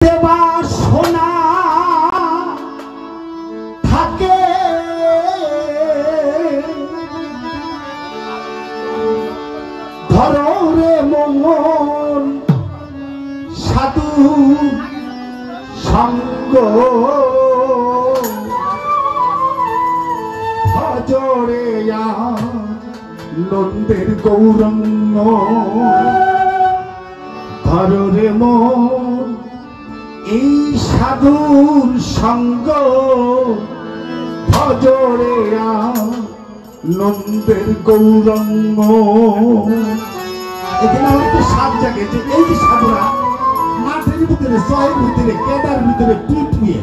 দেবা সোনা থাকে ধরো রে মন সাধু সঙ্গ ভজরে নন্দের গৌরঙ্গ ধরো রে মন এই সাধুর সঙ্গ ভজরে নন্দের গৌরঙ্গ। এখানে আমার একটু সাপ জাগে যে এই যে সাধুরা মাঠের ভিতরে শহরের ভিতরে কেদার ভিতরে পিঠ নিয়ে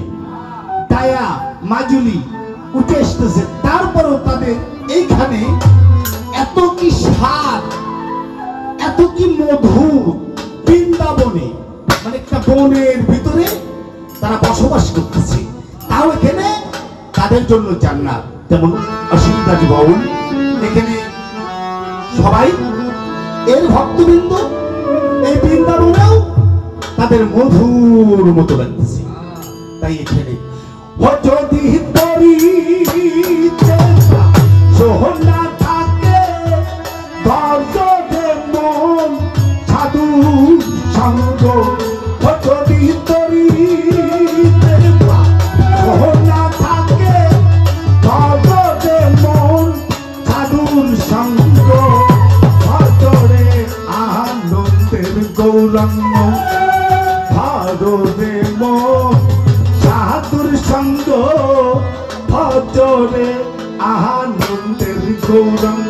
দায়া মাজুলি উঠে আসতেছে, তারপরেও তাদের এইখানে এত কি স্বাদ এত কি মধুর বৃন্দাবনে মানে একটা বনের ভিতরে তারা বসবাস করতেছে, তাও এখানে তাদের জন্য জান্নাত। যেমন অসীমদাজি বাউল এখানে সবাই এর ভক্তবৃন্দ এই বৃন্দাবনেও তাদের মধুর মতো লাগতেছে। তাই এখানে যদি সোহনা থাকে ধর্যে মন সাধু সঙ্গ যদি সোহনা থাকে ধর্যে মন সাধুর সঙ্গ ভজরে আনন্দের গৌরঙ্গ ভারতে মন সাধুর সঙ্গ ভজরে আনন্দের গৌরঙ্গ।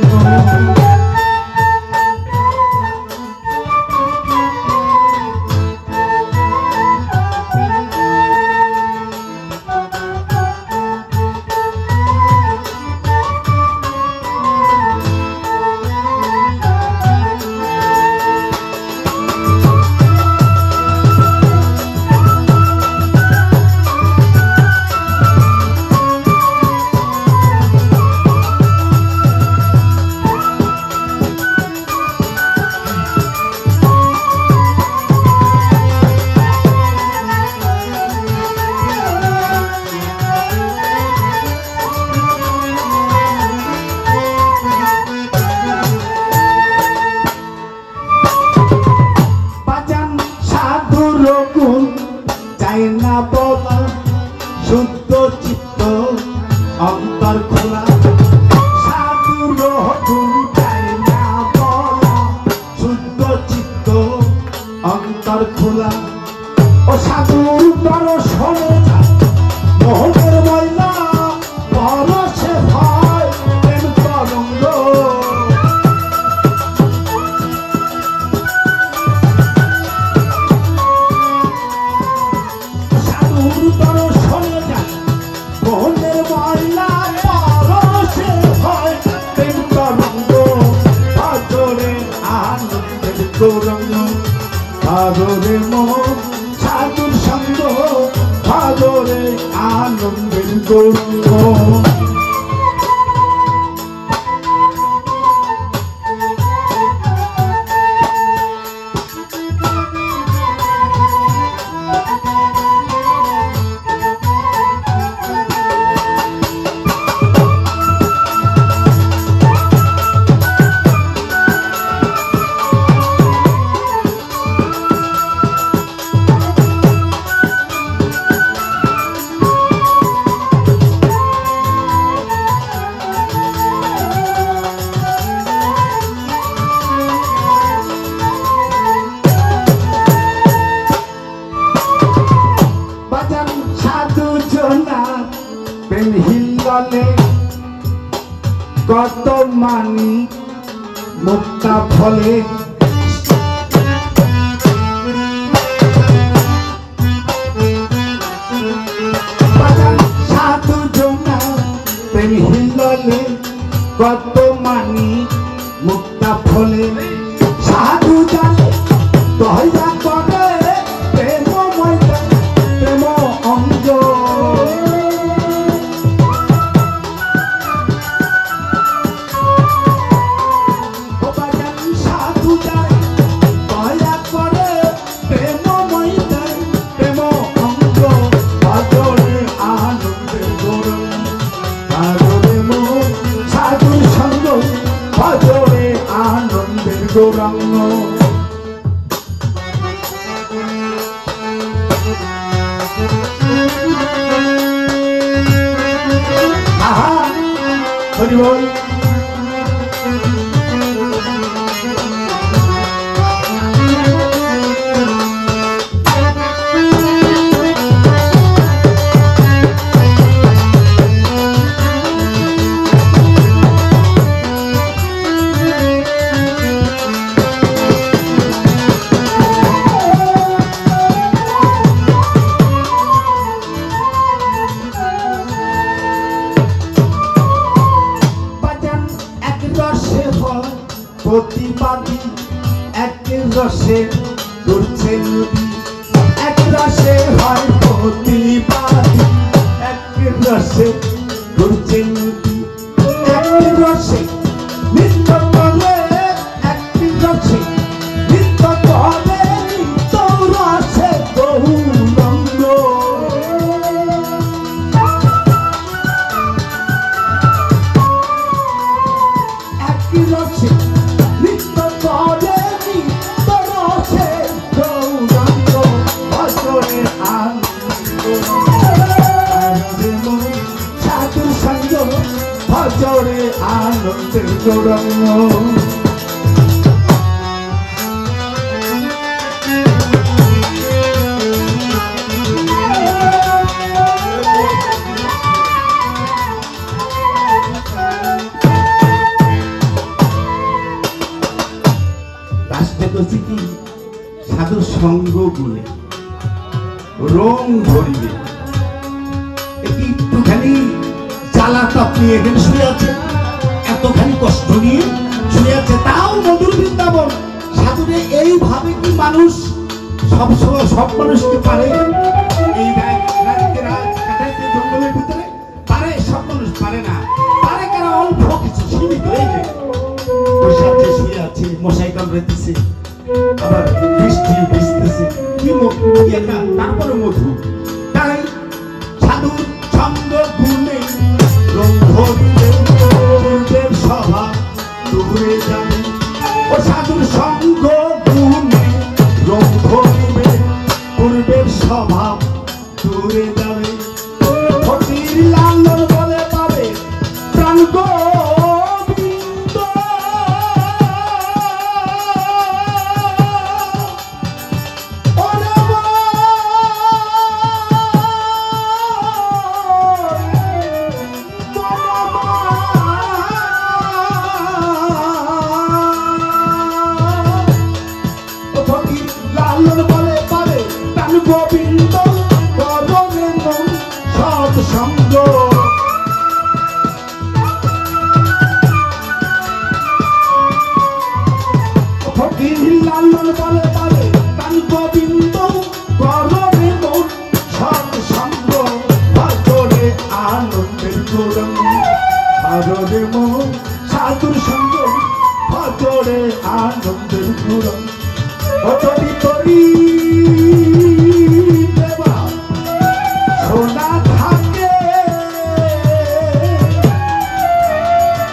শুদ্ধ চিত্ত অন্তর খোলা সাধুর গুণ চাই না বলা, শুদ্ধ চিত্ত অন্তর খোলা ও সাধুর দর্শনে মোহনের ময়লা পরশে ভয় প্রেম তরঙ্গ। ভাগরে মন সাধুর সঙ্গ ভাগরে আনন্দের গৌরঙ্গ। কত মানি মুক্তা ফলে সাধু জনা প্রেম হিললে কত মানি মুক্তা ফলে সাধু জানে দয়া করে প্রেম প্রেম অঙ্গ। সাধু যায় দয়া করে প্রেম হরি বল। প্রতিবাদী এক রসে ঘুরছে নদী, এক রসে হয় প্রতিবাদী, এক রসে ঘুরছে নদী, এক রসে নৃত্য করে, এক রসে নৃত্য করে, নিত্য রসে গৌরঙ্গ। এক রসে ভজরে আনন্দের গৌরঙ্গ। রাষ্ট্রে করছি কি সাধু সঙ্গ গুলে রং ধরিবে, একটুখানি জ্বালা তাপ নিয়ে এখানে শুয়ে আছে, এতখানি কষ্ট নিয়ে শুয়ে আছে, তাও মধুর বৃন্দাবন। সাধুরে এইভাবে কি মানুষ সব সময় সব মানুষকে পারে? এই জঙ্গলের ভিতরে পারে, সব মানুষ পারে না, পারে কারা অল্প কিছু সীমিত। এই যে বসে আছে, শুয়ে আছে, মশাই কামড়াইতেছে, আবার বৃষ্টি ভিজতেছে, কি না তারপরে মধু। তাই সাধুর ছন্দ গুণে পূর্বের সভা দূরে যাবে, ও সাধুর সঙ্গ গুণে রং ধরিবে, পূর্বের সভা দূরে যাবে। ফকির লালন বলে পাবে প্রাণ গোবিন্দ, গোবিন্দ করবে মন সৎ সঙ্গ। ফকির লালন বলে পারে তান গোবিন্দ করবে মন সৎ সঙ্গ। ভজরে আনন্দের গৌরঙ্গ, ভজরে মন সাধুর সঙ্গ, ভজরে আনন্দের গৌরঙ্গ। ভজরি তরি সোনা থাকে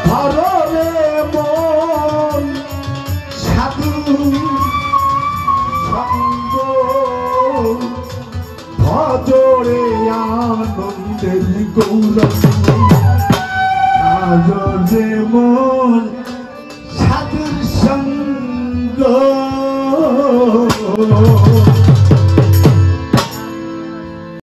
ভররে মন সাধু সঙ্গ, ভজরে আনন্দের গৌরঙ্গ। ভজরে মন সাধুর সঙ্গ।